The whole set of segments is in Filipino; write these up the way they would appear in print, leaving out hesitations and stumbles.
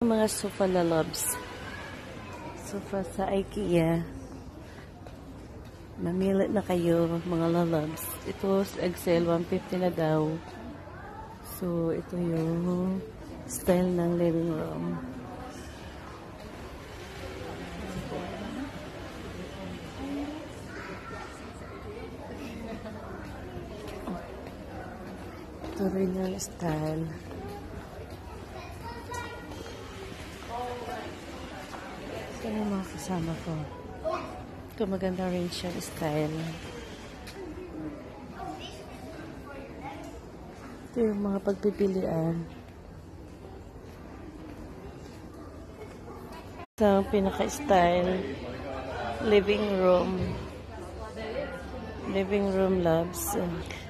Mga sofa na loves. Sofa sa IKEA. Mamili na kayo, mga lalabs. Ito, Excel, 150 na daw. So, ito yung style ng living room. Ito rin yung style. Ito yung mga kasama ko. Ito maganda rin siyang style. Ito yung mga pagpipilian. Ito ang pinaka-style. Living room. Living room loves.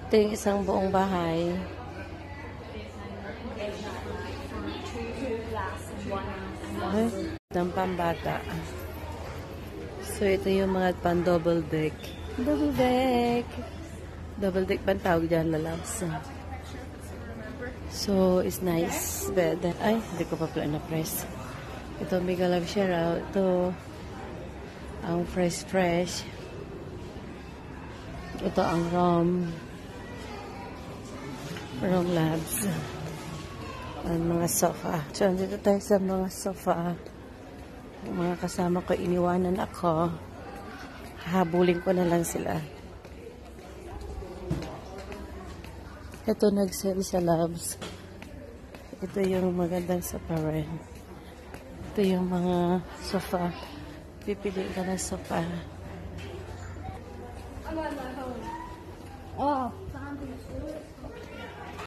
Ito yung isang buong bahay. Ng pambata. So, ito yung mga pan-double deck. Double deck! Double deck pa tawag dyan, lalabs. So, it's nice bed. Ay, hindi ko pa pala na-press. Ito, mega love share out. Ito, ang fresh. Ito, ang Rom labs. Ang mga sofa. So, dito tayo sa mga sofa. Yung mga kasama ko, iniwanan ako. Habulin ko na lang sila. Ito, nag-sell sa labs. Ito yung magandang sofa rin. Ito yung mga sofa. Pipiliin ka ng sofa.